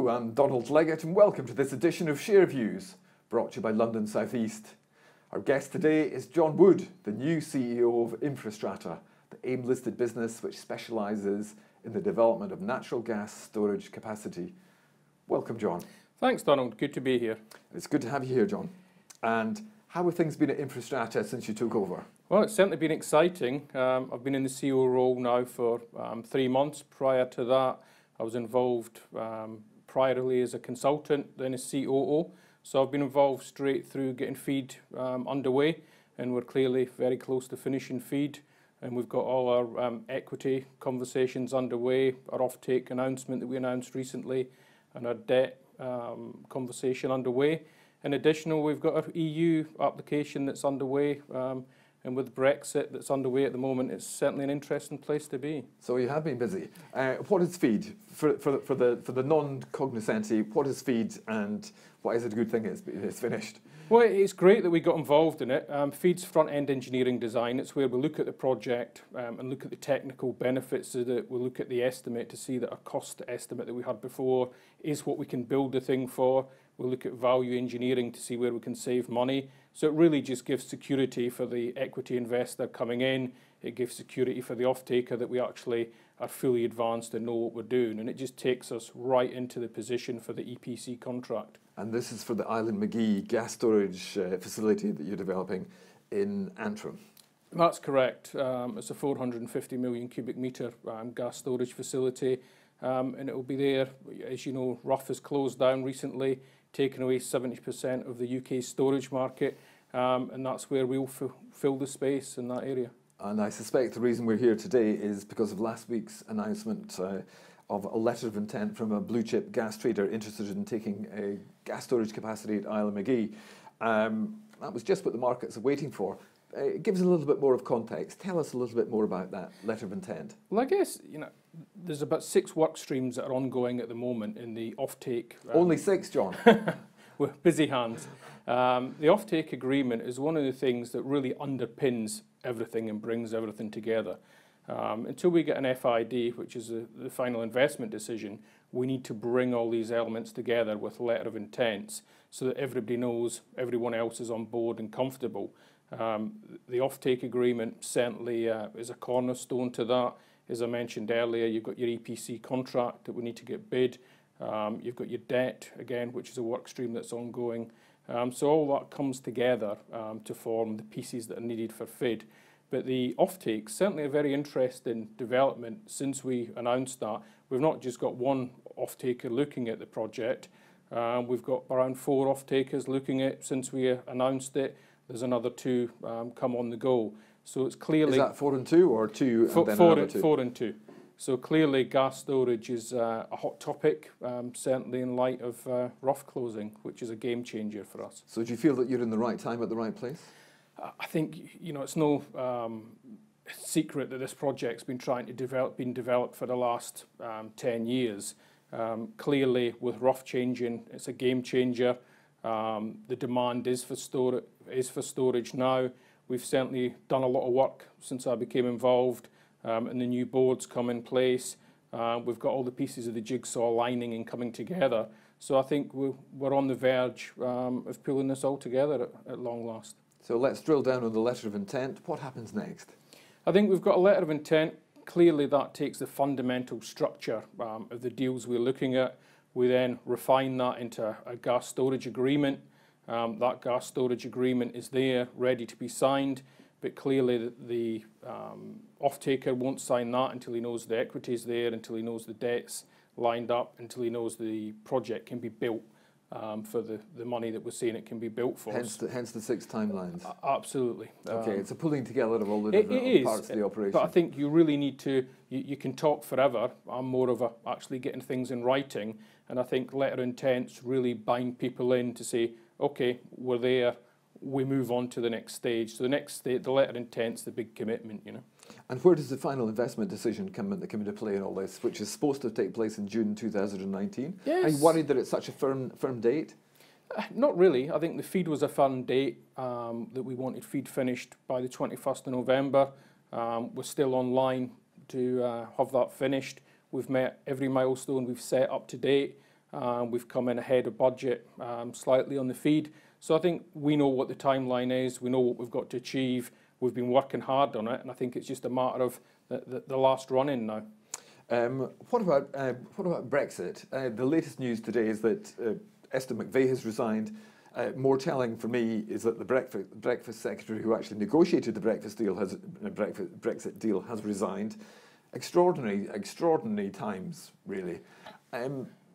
I'm Donald Leggett and welcome to this edition of Share Views, brought to you by London South East. Our guest today is John Wood, the new CEO of InfraStrata, the AIM-listed business which specialises in the development of natural gas storage capacity. Welcome, John. Thanks, Donald. Good to be here. It's good to have you here, John. And how have things been at InfraStrata since you took over? Well, it's certainly been exciting. I've been in the CEO role now for 3 months. Prior to that, I was involved priorly as a consultant, then as COO. So I've been involved straight through getting FEED underway, and we're clearly very close to finishing FEED. And we've got all our equity conversations underway, our Offtake announcement that we announced recently, and our debt conversation underway. In addition, we've got our EU application that's underway, and with Brexit that's underway at the moment, it's certainly an interesting place to be. So you have been busy. What is FEED? For the non-cognoscenti, what is FEED and why is it a good thing it's finished? Well, it's great that we got involved in it. FEED's front-end engineering design. It's where we look at the project and look at the technical benefits so that we look at the estimate to see that our cost estimate that we had before is what we can build the thing for. We look at value engineering to see where we can save money. So it really just gives security for the equity investor coming in. It gives security for the off-taker that we actually are fully advanced and know what we're doing. And it just takes us right into the position for the EPC contract. And this is for the Island McGee gas storage facility that you're developing in Antrim. That's correct. It's a 450 million cubic metre gas storage facility. And it will be there, as you know, Rough has closed down recently, taken away 70% of the UK storage market, and that's where we'll fill the space in that area. And I suspect the reason we're here today is because of last week's announcement of a letter of intent from a blue chip gas trader interested in taking a gas storage capacity at Island McGee. That was just what the markets are waiting for. Give us a little bit more of context. Tell us a little bit more about that letter of intent. Well, I guess, there's about 6 work streams that are ongoing at the moment in the offtake. Only 6, John? We're busy hands. The offtake agreement is one of the things that really underpins everything and brings everything together. Until we get an FID, which is the final investment decision, we need to bring all these elements together with a letter of intents so that everybody knows everyone else is on board and comfortable. The offtake agreement certainly is a cornerstone to that. As I mentioned earlier, you've got your EPC contract that we need to get bid. You've got your debt, again, which is a work stream that's ongoing. So all that comes together to form the pieces that are needed for FID. But the offtake, certainly a very interesting development since we announced that. We've not just got one offtaker looking at the project. We've got around 4 offtakers looking at it since we announced it. There's another 2 come on the go. So it's clearly... Is that 4 and 2 or 2 and then another 2? 4 and 2. So clearly gas storage is a hot topic, certainly in light of Rough closing, which is a game changer for us. So do you feel that you're in the right time at the right place? I think, it's no secret that this project's been been developed for the last 10 years. Clearly, with Rough changing, it's a game changer. The demand is for storage now. We've certainly done a lot of work since I became involved, and the new boards come in place. We've got all the pieces of the jigsaw lining and coming together. So I think we're on the verge of pulling this all together at long last. So let's drill down on the letter of intent. What happens next? I think we've got a letter of intent. Clearly that takes the fundamental structure of the deals we're looking at. We then refine that into a gas storage agreement. That gas storage agreement is there, ready to be signed, but clearly the off-taker won't sign that until he knows the equity is there, until he knows the debt's lined up, until he knows the project can be built for the money that we're saying it can be built for. Hence the 6 timelines. Absolutely. Okay, it's a pulling together of all the different parts of the operation. But I think you really need to, you can talk forever. I'm more of actually getting things in writing, and I think letter of intents really bind people in to say, okay, we're there, we move on to the next stage. So the next stage, the letter of intent's the big commitment, And where does the final investment decision come into play in all this, which is supposed to take place in June 2019? Yes. Are you worried that it's such a firm date? Not really. I think the FEED was a firm date, that we wanted FEED finished by the 21st of November. We're still online to have that finished. We've met every milestone we've set up to date. We've come in ahead of budget slightly on the feed. So I think we know what the timeline is. We know what we've got to achieve. We've been working hard on it, and I think it's just a matter of the last run-in now. What about Brexit? The latest news today is that Esther McVey has resigned. More telling for me is that the breakfast secretary who actually negotiated the Brexit deal has resigned. Extraordinary times, really.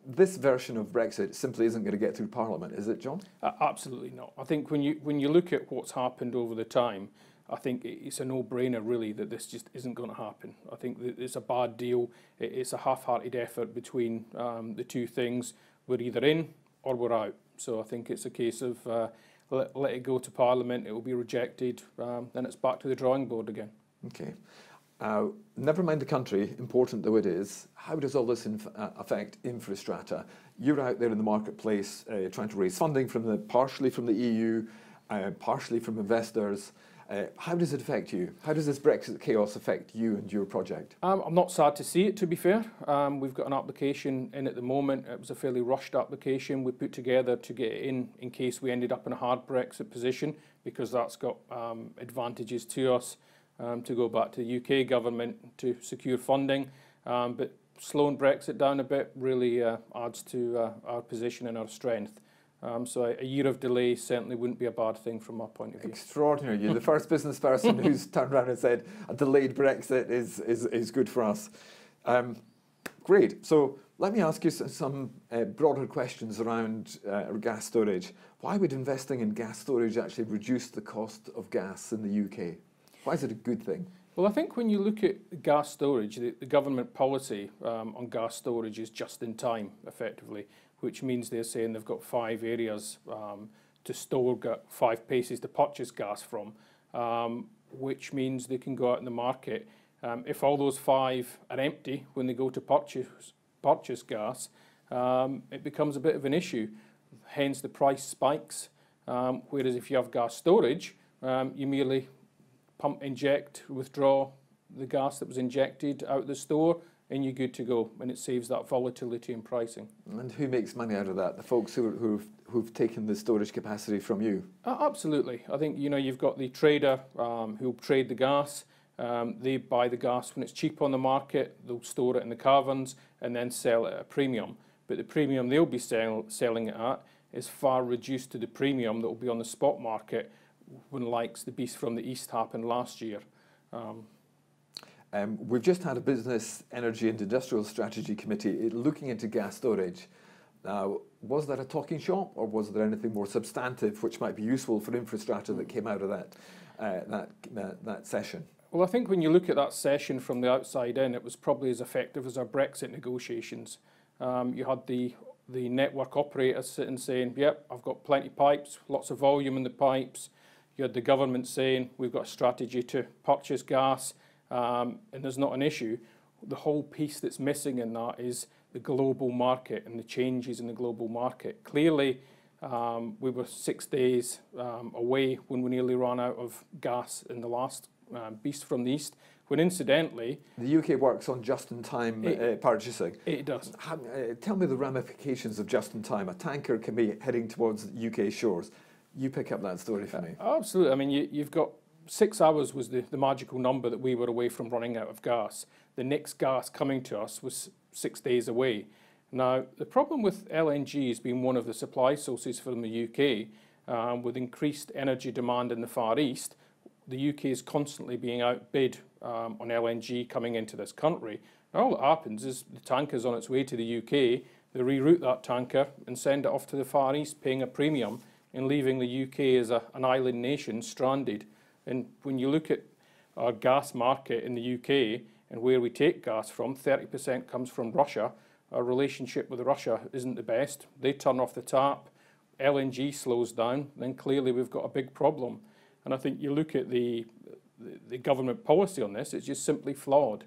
This version of Brexit simply isn't going to get through Parliament, is it, John? Absolutely not. I think when you look at what's happened over the time, I think it's a no-brainer, really, that this just isn't going to happen. I think that it's a bad deal. It's a half-hearted effort between the two things. We're either in or we're out. So I think it's a case of let it go to Parliament, it will be rejected, then it's back to the drawing board again. Okay. Never mind the country, important though it is, how does all this affect InfraStrata? You're out there in the marketplace trying to raise funding partially from the EU, partially from investors. How does it affect you? How does this Brexit chaos affect you and your project? I'm not sad to see it, to be fair. We've got an application in at the moment. It was a fairly rushed application we put together to get it in case we ended up in a hard Brexit position, because that's got advantages to us to go back to the UK government to secure funding. But slowing Brexit down a bit really adds to our position and our strength. So a year of delay certainly wouldn't be a bad thing from our point of view. Extraordinary. You're the first business person who's turned around and said a delayed Brexit is good for us. Great. So let me ask you some broader questions around gas storage. Why would investing in gas storage actually reduce the cost of gas in the UK? Why is it a good thing? Well, I think when you look at gas storage, the government policy on gas storage is just in time, effectively, which means they're saying they've got 5 areas to store, 5 places to purchase gas from, which means they can go out in the market. If all those 5 are empty when they go to purchase gas, it becomes a bit of an issue. Hence the price spikes. Whereas if you have gas storage, you merely pump, inject, withdraw the gas that was injected out of the store, and you're good to go, and it saves that volatility in pricing. And who makes money out of that? The folks who've taken the storage capacity from you? Absolutely. I think you've got the trader who'll trade the gas. They buy the gas when it's cheap on the market. They'll store it in the caverns and then sell it at a premium. But the premium they'll be selling it at is far reduced to the premium that will be on the spot market when likes the beast from the east happened last year. We've just had a Business, Energy and Industrial Strategy Committee looking into gas storage. Now, was that a talking shop, or was there anything more substantive which might be useful for InfraStrata that came out of that session? Well, I think when you look at that session from the outside in, it was probably as effective as our Brexit negotiations. You had the network operators sitting saying, yep, I've got plenty of pipes, lots of volume in the pipes. You had the government saying, we've got a strategy to purchase gas, and there's not an issue. The whole piece that's missing in that is the global market and the changes in the global market. Clearly, we were 6 days away when we nearly ran out of gas in the last beast from the east, when incidentally... The UK works on just-in-time purchasing. It does. Tell me the ramifications of just-in-time. A tanker can be heading towards UK shores. You pick up that story for me. Absolutely. I mean, you've got 6 hours was the magical number that we were away from running out of gas. The next gas coming to us was 6 days away. Now, the problem with LNG has been one of the supply sources from the UK. With increased energy demand in the Far East, the UK is constantly being outbid on LNG coming into this country. Now, all that happens is the tanker's on its way to the UK, they reroute that tanker and send it off to the Far East, paying a premium and leaving the UK as an island nation stranded. And when you look at our gas market in the UK and where we take gas from, 30% comes from Russia. Our relationship with Russia isn't the best. They turn off the tap, LNG slows down, then clearly we've got a big problem. And I think you look at the government policy on this, it's just simply flawed.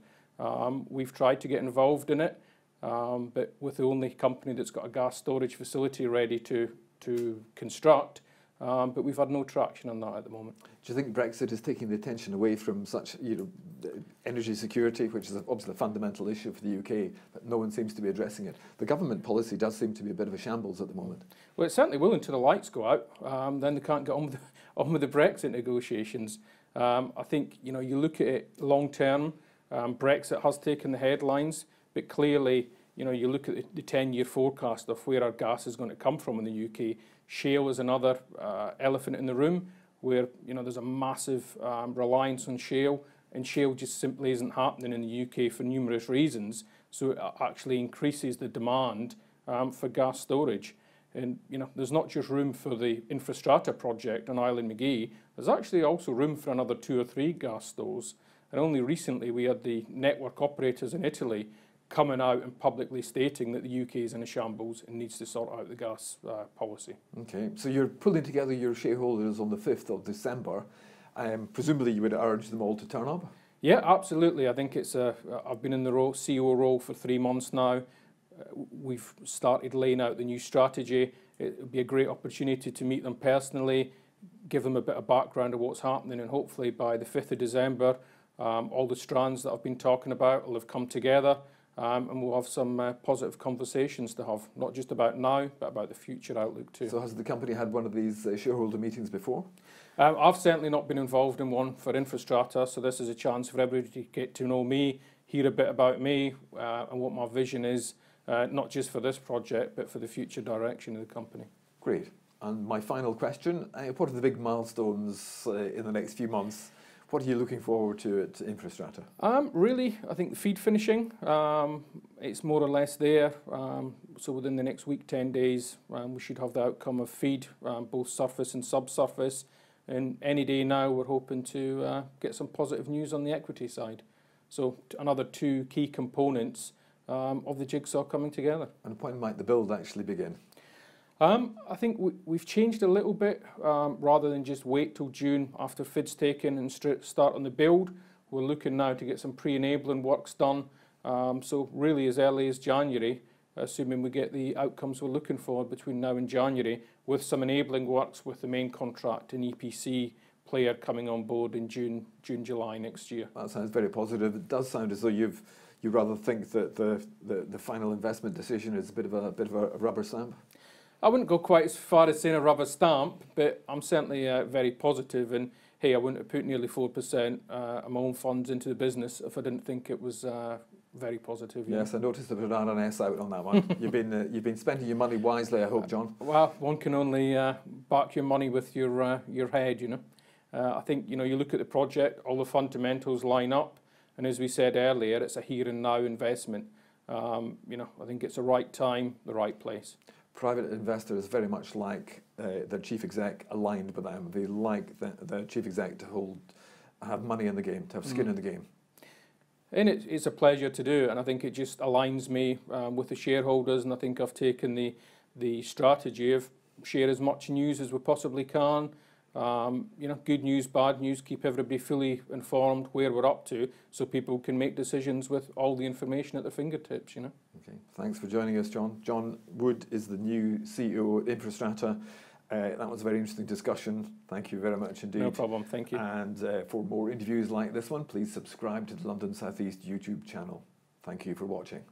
We've tried to get involved in it, but with the only company that's got a gas storage facility ready to construct, but we've had no traction on that at the moment. Do you think Brexit is taking the attention away from such, energy security, which is obviously a fundamental issue for the UK, but no one seems to be addressing it? The government policy does seem to be a bit of a shambles at the moment. Well, it certainly will until the lights go out. Then they can't get on with the Brexit negotiations. I think, you look at it long term, Brexit has taken the headlines, but clearly, you look at the 10-year forecast of where our gas is going to come from in the UK. Shale is another elephant in the room where, there's a massive reliance on shale, and shale just simply isn't happening in the UK for numerous reasons. So it actually increases the demand for gas storage. And, there's not just room for the InfraStrata project on Island McGee, there's actually also room for another 2 or 3 gas stores. And only recently we had the network operators in Italy coming out and publicly stating that the UK is in a shambles and needs to sort out the gas policy. Okay, so you're pulling together your shareholders on the 5th of December. Presumably you would urge them all to turn up? Yeah, absolutely. I think I've been in the CEO role for 3 months now. We've started laying out the new strategy. It would be a great opportunity to meet them personally, give them a bit of background of what's happening, and hopefully by the 5th of December, all the strands that I've been talking about will have come together. And we'll have some positive conversations to have, not just about now, but about the future outlook too. So has the company had one of these shareholder meetings before? I've certainly not been involved in one for InfraStrata, so this is a chance for everybody to get to know me, hear a bit about me and what my vision is, not just for this project, but for the future direction of the company. Great. And my final question, what are the big milestones in the next few months? What are you looking forward to at InfraStrata? Really, I think the feed finishing, it's more or less there. So within the next week, 10 days, we should have the outcome of feed, both surface and subsurface. And any day now, we're hoping to get some positive news on the equity side. So another 2 key components of the jigsaw coming together. And when might the build actually begin? I think we've changed a little bit. Rather than just wait till June after FID's taken and start on the build, we're looking now to get some pre-enabling works done. So really as early as January, assuming we get the outcomes we're looking for between now and January, with some enabling works with the main contract and EPC player coming on board in June, July next year. That sounds very positive. It does sound as though you rather think that the final investment decision is a bit of a rubber stamp. I wouldn't go quite as far as saying a rubber stamp, but I'm certainly very positive. And hey, I wouldn't have put nearly 4% of my own funds into the business if I didn't think it was very positive. Yes, I noticed there was an R&S out on that one. You've been spending your money wisely, I hope, John. Well, one can only back your money with your head, I think, you look at the project, all the fundamentals line up. And as we said earlier, it's a here and now investment. I think it's the right time, the right place. Private investors very much like their chief exec aligned with them. They like the chief exec to have money in the game, to have skin in the game. And it's a pleasure to do, and I think it just aligns me with the shareholders, and I think I've taken the strategy of share as much news as we possibly can. Good news, bad news, keep everybody fully informed where we're up to so people can make decisions with all the information at their fingertips, Okay, thanks for joining us, John. John Wood is the new CEO at InfraStrata. That was a very interesting discussion. Thank you very much indeed. No problem, thank you. And for more interviews like this one, please subscribe to the London South East YouTube channel. Thank you for watching.